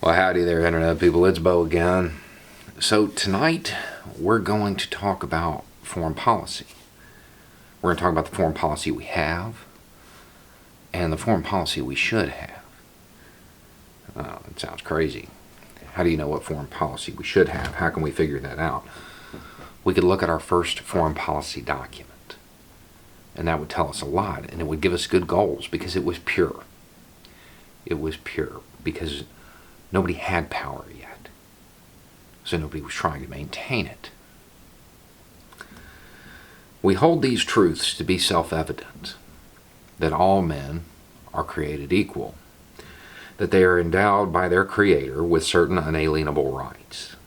Well, howdy there, Internet people. It's Bo again. So, tonight we're going to talk about foreign policy. We're going to talk about the foreign policy we have and the foreign policy we should have. It sounds crazy. How do you know what foreign policy we should have? How can we figure that out? We could look at our first foreign policy document, and that would tell us a lot, and it would give us good goals because it was pure. It was pure because nobody had power yet, so nobody was trying to maintain it. We hold these truths to be self-evident, that all men are created equal, that they are endowed by their Creator with certain unalienable rights,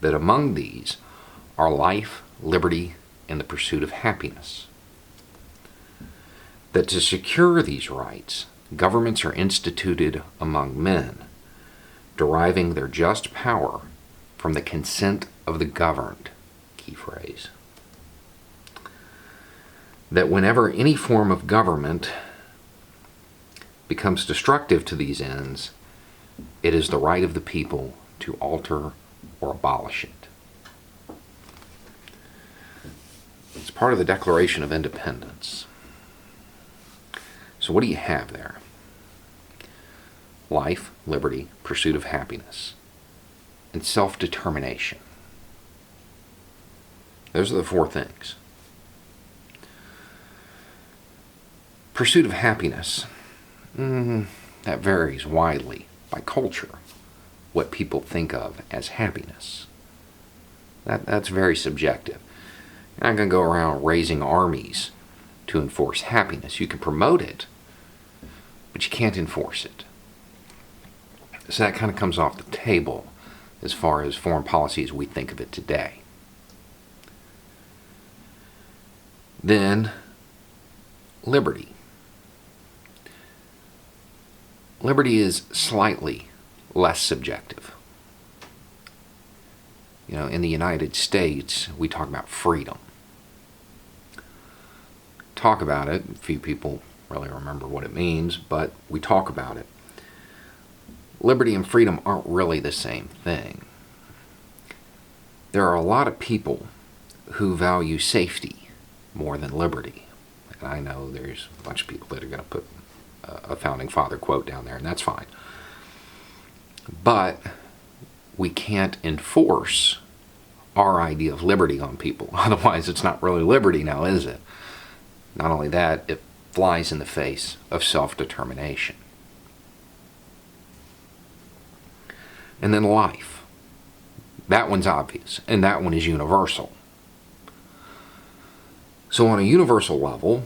that among these are life, liberty, and the pursuit of happiness, that to secure these rights, governments are instituted among men, deriving their just power from the consent of the governed, key phrase. That whenever any form of government becomes destructive to these ends, it is the right of the people to alter or abolish it. It's part of the Declaration of Independence. So what do you have there? Life, liberty, pursuit of happiness, and self-determination. Those are the four things. Pursuit of happiness, that varies widely by culture, what people think of as happiness. That's very subjective. You're not going to go around raising armies to enforce happiness. You can promote it, but you can't enforce it. So that kind of comes off the table as far as foreign policy as we think of it today. Then, liberty. Liberty is slightly less subjective. You know, in the United States, we talk about freedom. Talk about it. Few people really remember what it means, but we talk about it. Liberty and freedom aren't really the same thing. There are a lot of people who value safety more than liberty. And I know there's a bunch of people that are going to put a founding father quote down there, and that's fine. But we can't enforce our idea of liberty on people. Otherwise, it's not really liberty now, is it? Not only that, it flies in the face of self-determination. And then life. That one's obvious, and that one is universal. So on a universal level,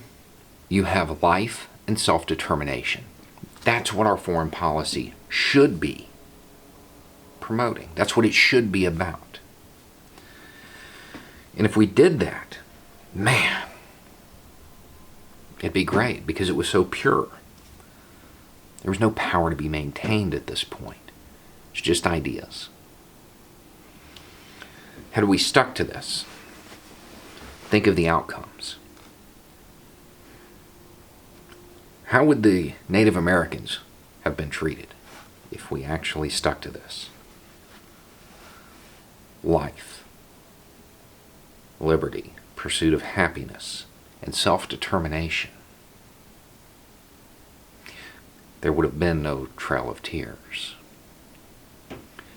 you have life and self-determination. That's what our foreign policy should be promoting. That's what it should be about. And if we did that, man, it'd be great because it was so pure. There was no power to be maintained at this point. It's just ideas. Had we stuck to this, think of the outcomes. How would the Native Americans have been treated if we actually stuck to this? Life, liberty, pursuit of happiness, and self-determination. There would have been no trail of tears.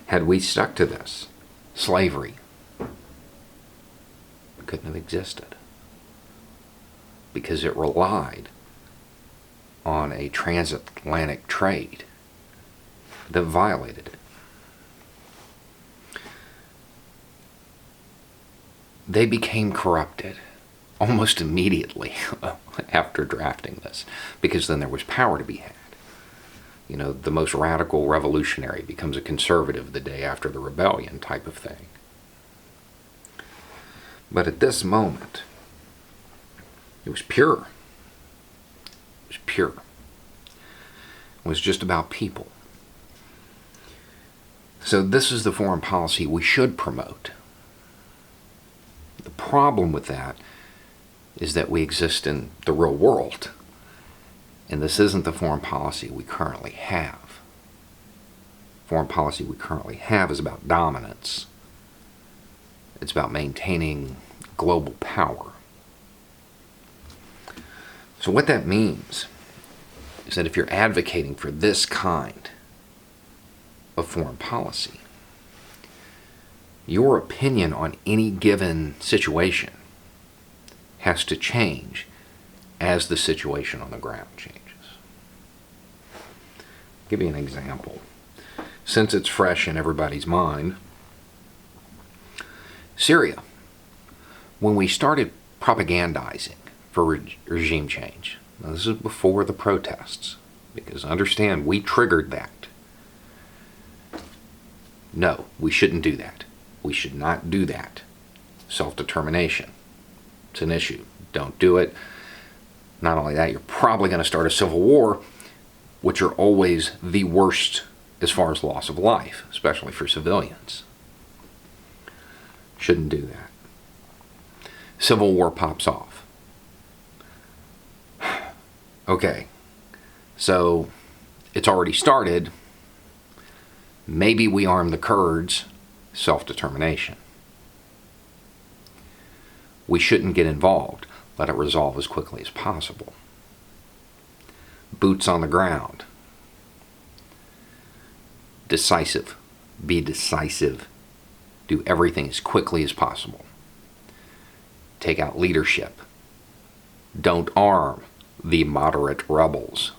Had we stuck to this, slavery couldn't have existed because it relied on a transatlantic trade that violated it. They became corrupted almost immediately after drafting this because then there was power to be had. You know, the most radical revolutionary becomes a conservative the day after the rebellion type of thing. But at this moment, it was pure. It was pure. It was just about people. So this is the foreign policy we should promote. The problem with that is that we exist in the real world. And this isn't the foreign policy we currently have. foreign policy we currently have is about dominance. It's about maintaining global power. So what that means is that if you're advocating for this kind of foreign policy, your opinion on any given situation has to change as the situation on the ground changes. I'll give you an example. Since it's fresh in everybody's mind, Syria. When we started propagandizing for regime change, now this is before the protests, because understand, we triggered that. No, we shouldn't do that. We should not do that. Self-determination. It's an issue. Don't do it. Not only that, you're probably going to start a civil war, which are always the worst as far as loss of life, especially for civilians. Shouldn't do that. Civil war pops off. Okay, so it's already started. Maybe we arm the Kurds. Self-determination. We shouldn't get involved. Let it resolve as quickly as possible. Boots on the ground. Decisive. Be decisive. Do everything as quickly as possible. Take out leadership. Don't arm the moderate rebels.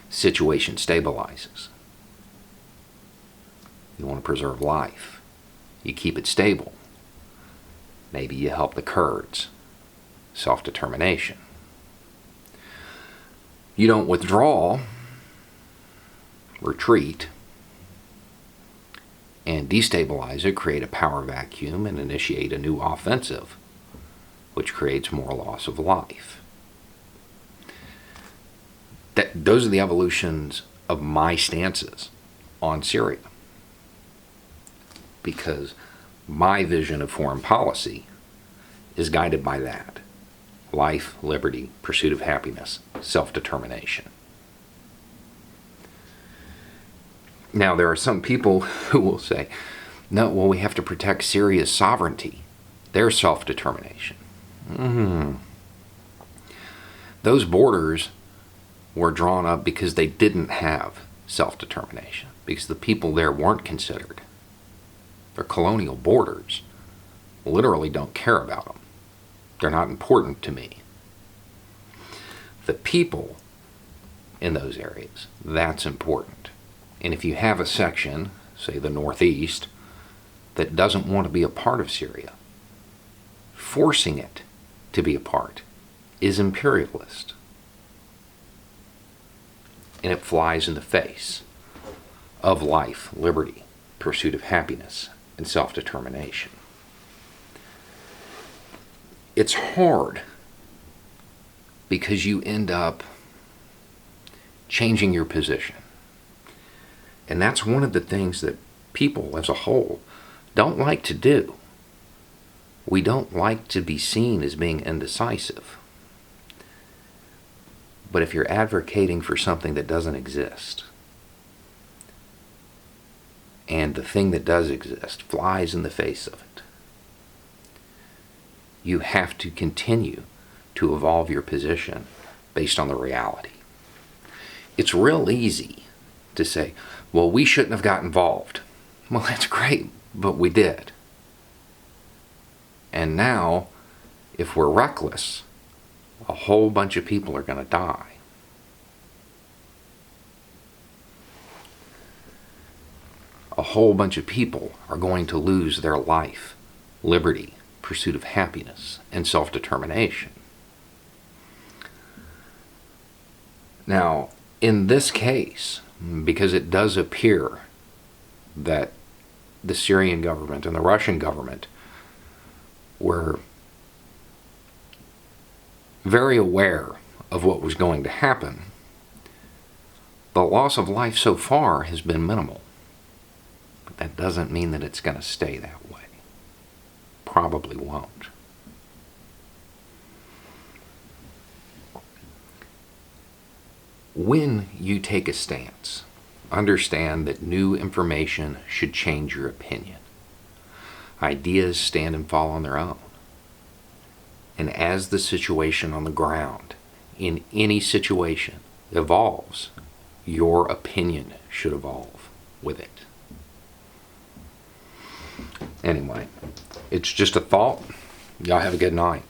Situation stabilizes. You want to preserve life. You keep it stable. Maybe you help the Kurds. Self-determination. You don't withdraw, retreat, and destabilize it, create a power vacuum, and initiate a new offensive, which creates more loss of life. Those are the evolutions of my stances on Syria. Because my vision of foreign policy is guided by that. Life, liberty, pursuit of happiness, self-determination. Now, there are some people who will say, no, well, we have to protect Syria's sovereignty, their self-determination. Those borders were drawn up because they didn't have self-determination, because the people there weren't considered. They're colonial borders. Literally don't care about them. They're not important to me. The people in those areas, that's important. And if you have a section, say the Northeast, that doesn't want to be a part of Syria, forcing it to be a part is imperialist. And it flies in the face of life, liberty, pursuit of happiness, and self-determination. It's hard because you end up changing your position. And that's one of the things that people as a whole don't like to do. We don't like to be seen as being indecisive. But if you're advocating for something that doesn't exist, and the thing that does exist flies in the face of it, you have to continue to evolve your position based on the reality. It's real easy to say, well, we shouldn't have got involved. Well, that's great, but we did. And now, if we're reckless, a whole bunch of people are going to die. A whole bunch of people are going to lose their life, liberty, pursuit of happiness, and self-determination. Now, in this case, because it does appear that the Syrian government and the Russian government were very aware of what was going to happen, the loss of life so far has been minimal. But that doesn't mean that it's going to stay that way. Probably won't. When you take a stance, understand that new information should change your opinion. Ideas stand and fall on their own. And as the situation on the ground, in any situation, evolves, your opinion should evolve with it. Anyway, it's just a thought. Y'all have a good night.